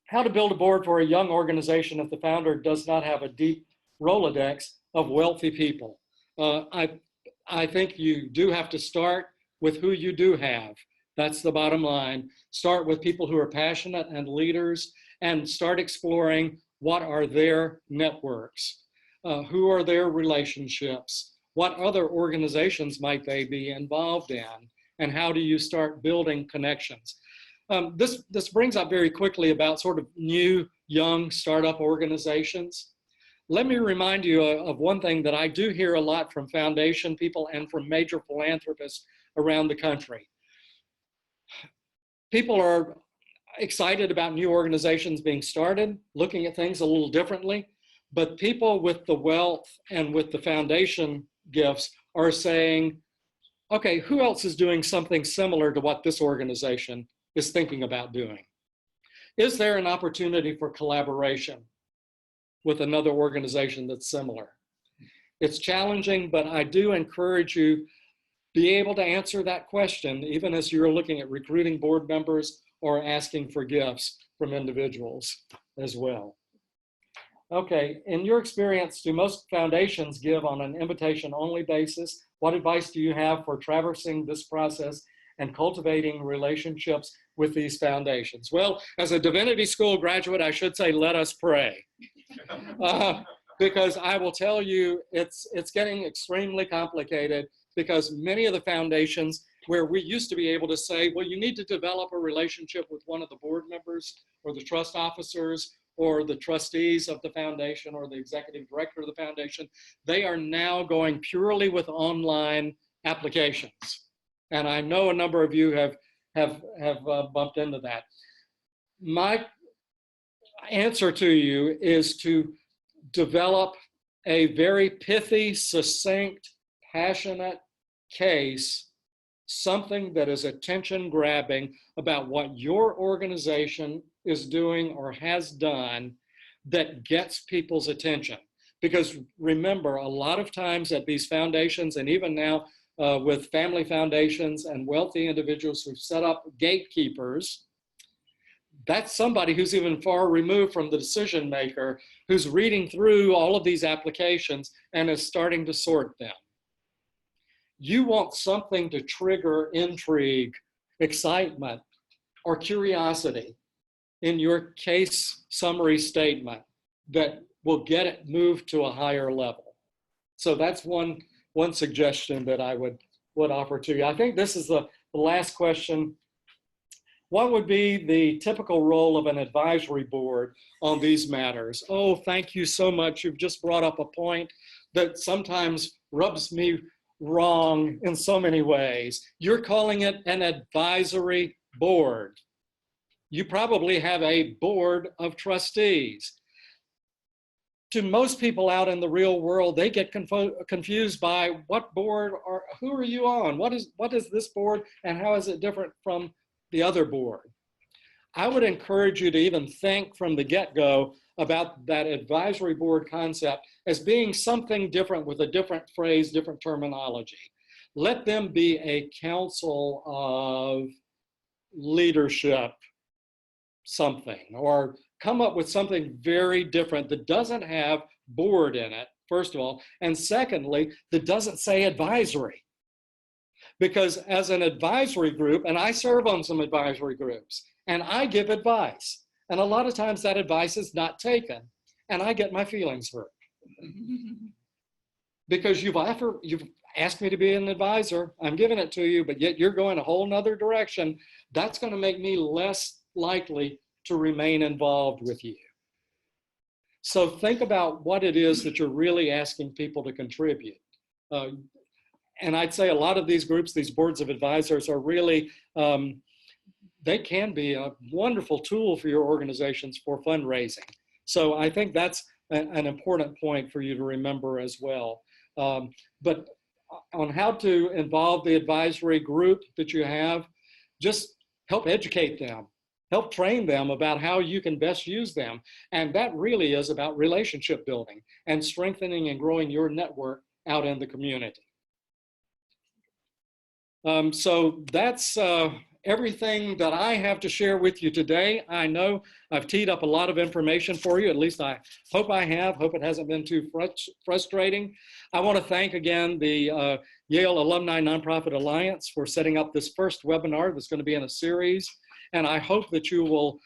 How to build a board for a young organization if the founder does not have a deep Rolodex of wealthy people. I think you do have to start with who you do have. That's the bottom line. Start with people who are passionate and leaders, and start exploring what are their networks, who are their relationships, What other organizations might they be involved in? And how do you start building connections? This brings up very quickly about sort of new, young startup organizations. Let me remind you of one thing that I do hear a lot from foundation people and from major philanthropists around the country. People are excited about new organizations being started, looking at things a little differently, but people with the wealth and with the foundation gifts are saying, okay, who else is doing something similar to what this organization is thinking about doing? Is there an opportunity for collaboration with another organization that's similar? It's challenging, but I do encourage you be able to answer that question, even as you're looking at recruiting board members or asking for gifts from individuals as well. Okay, in your experience, do most foundations give on an invitation-only basis? What advice do you have for traversing this process and cultivating relationships with these foundations? Well, as a divinity school graduate, I should say, let us pray. Because I will tell you, it's getting extremely complicated, because many of the foundations where we used to be able to say, well, you need to develop a relationship with one of the board members or the trust officers or the trustees of the foundation or the executive director of the foundation, they are now going purely with online applications. And I know a number of you have bumped into that. My answer to you is to develop a very pithy, succinct, passionate case, something that is attention grabbing about what your organization is doing or has done that gets people's attention. Because remember, a lot of times at these foundations, and even now with family foundations and wealthy individuals who've set up gatekeepers, that's somebody who's even far removed from the decision maker, who's reading through all of these applications and is starting to sort them. You want something to trigger intrigue, excitement, or curiosity in your case summary statement that will get it moved to a higher level. So that's one suggestion that I would offer to you. I think this is the last question. What would be the typical role of an advisory board on these matters? Oh, thank you so much. You've just brought up a point that sometimes rubs me wrong in so many ways. You're calling it an advisory board. You probably have a board of trustees. To most people out in the real world, they get confused by what board or who are you on? What is this board and how is it different from the other board? I would encourage you to even think from the get-go about that advisory board concept as being something different with a different phrase, different terminology. Let them be a council of leadership something, or come up with something very different that doesn't have board in it, first of all, and secondly, that doesn't say advisory. Because as an advisory group, and I serve on some advisory groups, and I give advice, and a lot of times that advice is not taken, and I get my feelings hurt. Because you've asked me to be an advisor, I'm giving it to you, but yet you're going a whole nother direction. That's going to make me less likely to remain involved with you. So think about what it is that you're really asking people to contribute. And I'd say a lot of these groups, these boards of advisors are really, they can be a wonderful tool for your organizations for fundraising. So I think that's an important point for you to remember as well. But on how to involve the advisory group that you have, just help educate them, help train them about how you can best use them. And that really is about relationship building and strengthening and growing your network out in the community. So that's everything that I have to share with you today. I know I've teed up a lot of information for you, at least I hope I have. Hope it hasn't been too frustrating. I want to thank again the Yale Alumni Nonprofit Alliance for setting up this first webinar that's going to be in a series. And I hope that you will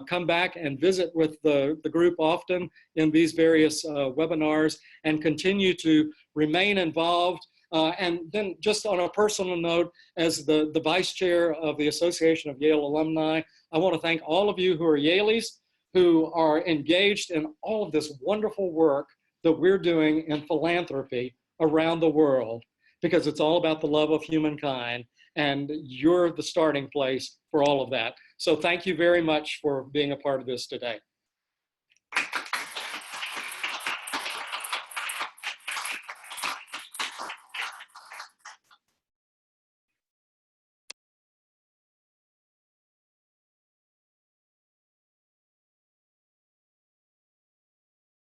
come back and visit with the group often in these various webinars and continue to remain involved. And then just on a personal note, as the vice chair of the Association of Yale Alumni, I want to thank all of you who are Yaleys, who are engaged in all of this wonderful work that we're doing in philanthropy around the world, because it's all about the love of humankind, and you're the starting place for all of that. So thank you very much for being a part of this today.